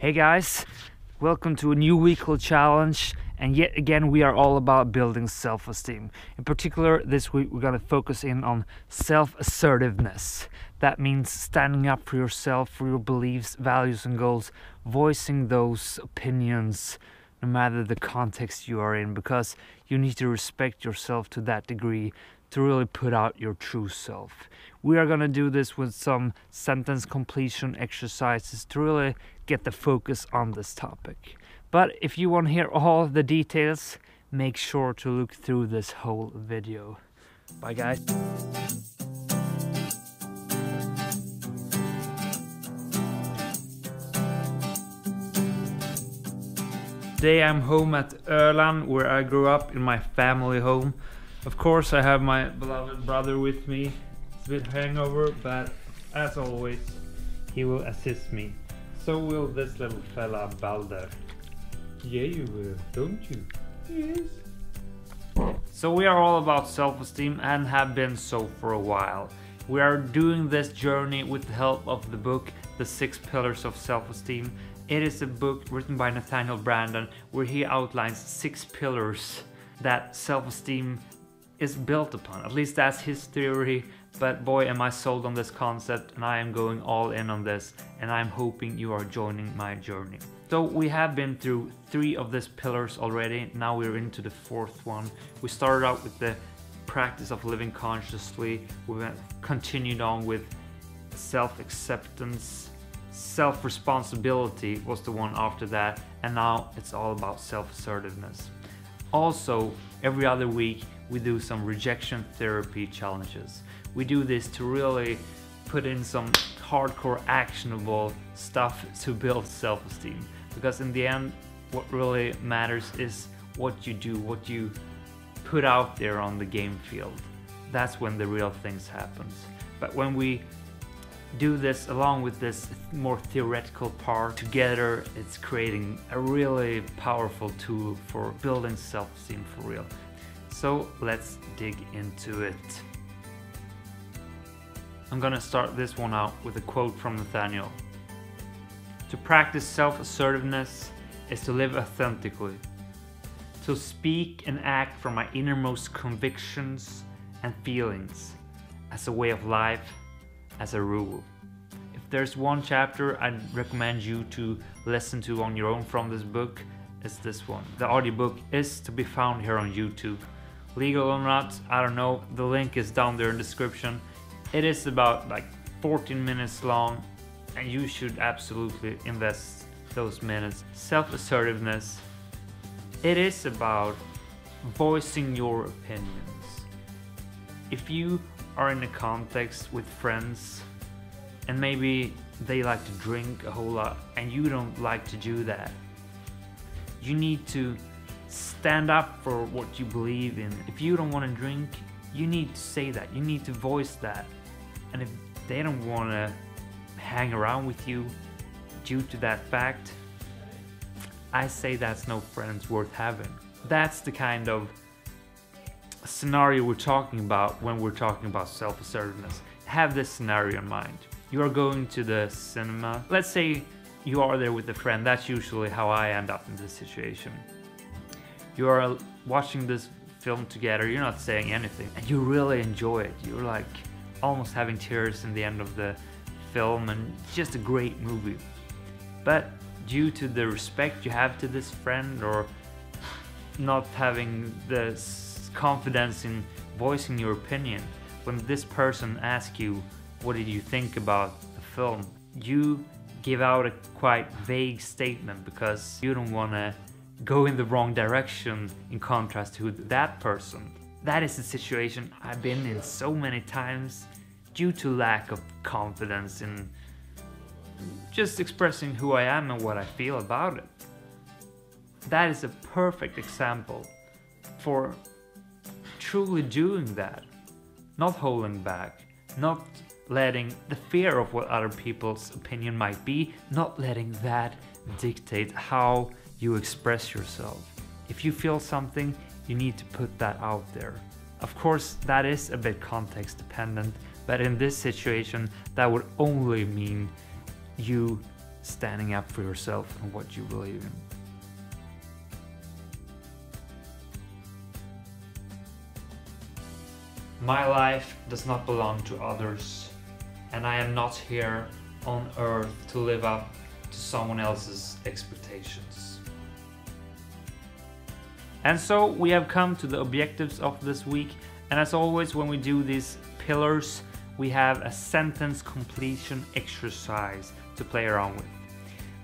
Hey guys, welcome to a new weekly challenge, and yet again we are all about building self-esteem. In particular, this week we're going to focus in on self-assertiveness. That means standing up for yourself, for your beliefs, values and goals, voicing those opinions no matter the context you are in, because you need to respect yourself to that degree to really put out your true self. We are going to do this with some sentence completion exercises to really get the focus on this topic. But if you want to hear all of the details, make sure to look through this whole video. Bye guys. Today I'm home at Öland, where I grew up in my family home. Of course I have my beloved brother with me. It's a bit hangover, but as always, he will assist me. So will this little fella Balder. Yeah, you will, don't you? Yes. So we are all about self-esteem and have been so for a while. We are doing this journey with the help of the book, The 6 Pillars of Self-Esteem. It is a book written by Nathaniel Branden, where he outlines 6 pillars that self-esteem is built upon. At least that's his theory, but boy am I sold on this concept, and I am going all in on this, and I'm hoping you are joining my journey. So we have been through 3 of these pillars already. Now we're into the 4th one. We started out with the practice of living consciously. We continued on with self-acceptance. Self-responsibility was the one after that, and now it's all about self-assertiveness. Also, every other week we do some rejection therapy challenges. We do this to really put in some hardcore actionable stuff to build self-esteem, because in the end what really matters is what you do, what you put out there on the game field. That's when the real things happens. But when we do this along with this more theoretical part together, it's creating a really powerful tool for building self-esteem for real. So let's dig into it. I'm gonna start this one out with a quote from Nathaniel. To practice self-assertiveness is to live authentically, to speak and act from my innermost convictions and feelings, as a way of life, as a rule. If there's one chapter I'd recommend you to listen to on your own from this book, it's this one. The audiobook is to be found here on YouTube. Legal or not, I don't know, the link is down there in the description. It is about like 14 minutes long, and you should absolutely invest those minutes. Self-assertiveness, it is about voicing your opinions. If you are in a context with friends and maybe they like to drink a whole lot and you don't like to do that, you need to stand up for what you believe in. If you don't want to drink, you need to say that, you need to voice that. And if they don't want to hang around with you due to that fact, I say that's no friends worth having. That's the kind of scenario we're talking about when we're talking about self-assertiveness. Have this scenario in mind. You are going to the cinema. Let's say you are there with a friend. That's usually how I end up in this situation. You are watching this film together. You're not saying anything, and you really enjoy it. You're like almost having tears in the end of the film, and it's just a great movie. But due to the respect you have to this friend, or not having the confidence in voicing your opinion, when this person asks you what did you think about the film, you give out a quite vague statement because you don't want to go in the wrong direction in contrast to that person. That is a situation I've been in so many times due to lack of confidence in just expressing who I am and what I feel about it. That is a perfect example for truly doing that, not holding back, not letting the fear of what other people's opinion might be, not letting that dictate how you express yourself. If you feel something, you need to put that out there. Of course, that is a bit context dependent, but in this situation, that would only mean you standing up for yourself and what you believe in. My life does not belong to others, and I am not here on earth to live up to someone else's expectations. And so we have come to the objectives of this week, and as always when we do these pillars, we have a sentence completion exercise to play around with.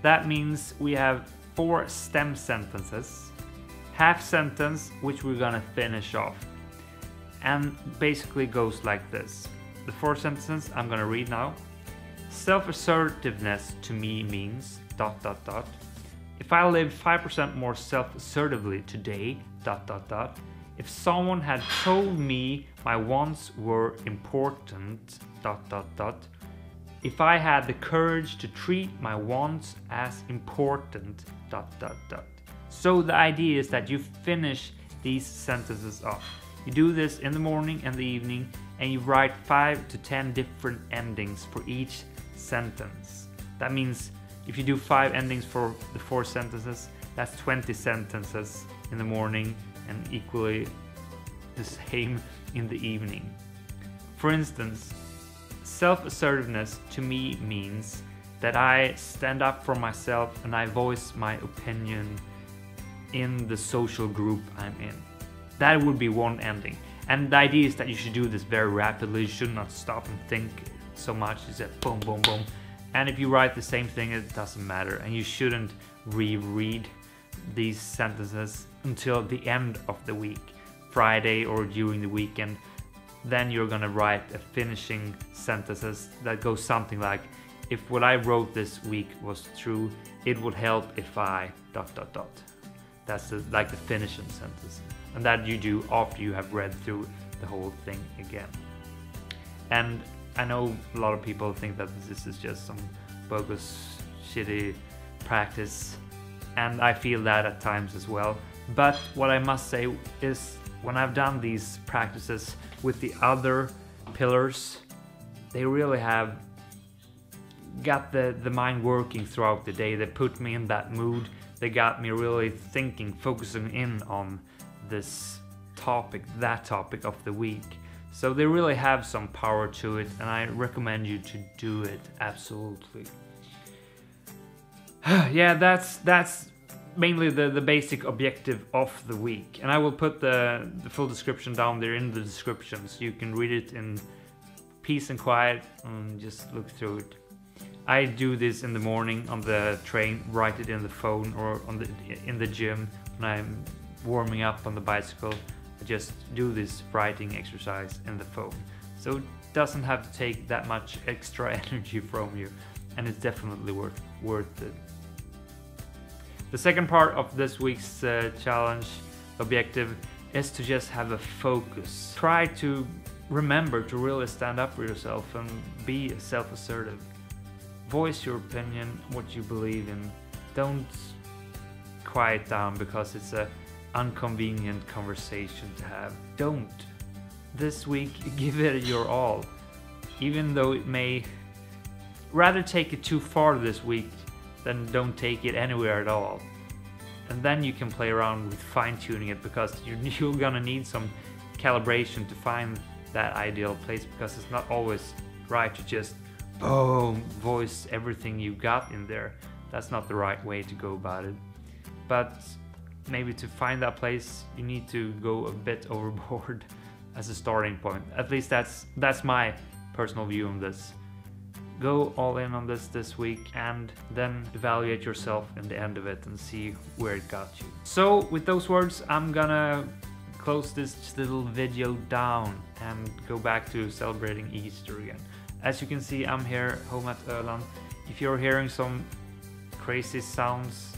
That means we have 4 stem sentences, half sentence which we're gonna finish off, and basically goes like this. The 4 sentences I'm gonna read now. Self-assertiveness to me means ... If I lived 5% more self-assertively today ... If someone had told me my wants were important ... If I had the courage to treat my wants as important ... So the idea is that you finish these sentences off. You do this in the morning and the evening, and you write 5 to 10 different endings for each sentence. That means if you do 5 endings for the 4 sentences, that's 20 sentences in the morning and equally the same in the evening. For instance, self-assertiveness to me means that I stand up for myself and I voice my opinion in the social group I'm in. That would be one ending. And the idea is that you should do this very rapidly. You should not stop and think so much. You just boom, boom, boom. And if you write the same thing, it doesn't matter. And you shouldn't reread these sentences until the end of the week, Friday or during the weekend. Then you're gonna write a finishing sentences that goes something like, if what I wrote this week was true, it would help if I ... That's like the finishing sentence. And that you do after you have read through the whole thing again. And I know a lot of people think that this is just some bogus, shitty practice, and I feel that at times as well. But what I must say is, when I've done these practices with the other pillars, they really have got the mind working throughout the day. They put me in that mood. They got me really thinking, focusing in on this topic, that topic of the week. So they really have some power to it, and I recommend you to do it, absolutely. Yeah, that's mainly the basic objective of the week, and I will put the full description down there in the description so you can read it in peace and quiet and just look through it. I do this in the morning on the train, write it in the phone, or in the gym when I'm warming up on the bicycle. I just do this writing exercise in the phone, so it doesn't have to take that much extra energy from you, and it's definitely worth it. The second part of this week's challenge objective is to just have a focus. Try to remember to really stand up for yourself and be self-assertive. Voice your opinion, what you believe in. Don't quiet down because it's a inconvenient conversation to have. Don't. This week, give it your all. Even though it may rather take it too far this week than don't take it anywhere at all. And then you can play around with fine-tuning it, because you're gonna need some calibration to find that ideal place, because it's not always right to just boom, voice everything you got in there. That's not the right way to go about it. But maybe to find that place, you need to go a bit overboard as a starting point. At least that's my personal view on this. Go all in on this week, and then evaluate yourself in the end of it and see where it got you. So with those words, I'm gonna close this little video down and go back to celebrating Easter again. As you can see, I'm here home at Öland. If you're hearing some crazy sounds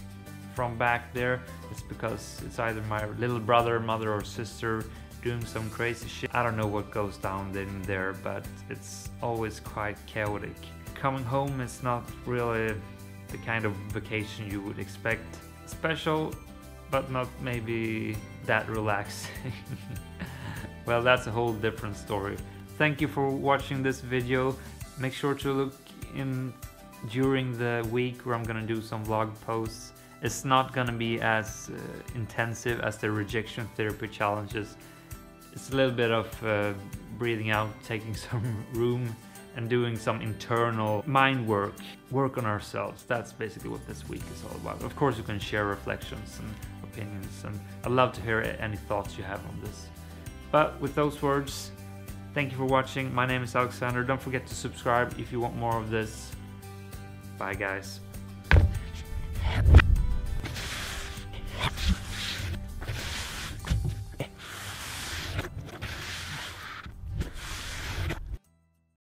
from back there, it's because it's either my little brother, mother, or sister doing some crazy shit. I don't know what goes down in there, but it's always quite chaotic. Coming home is not really the kind of vacation you would expect. Special, but not maybe that relaxing. Well, that's a whole different story. Thank you for watching this video. Make sure to look in during the week where I'm gonna do some vlog posts. It's not gonna be as intensive as the rejection therapy challenges. It's a little bit of breathing out, taking some room, and doing some internal mind work on ourselves. That's basically what this week is all about. Of course, you can share reflections and opinions, and I'd love to hear any thoughts you have on this. But with those words, thank you for watching. My name is Alexander. Don't forget to subscribe if you want more of this. Bye, guys.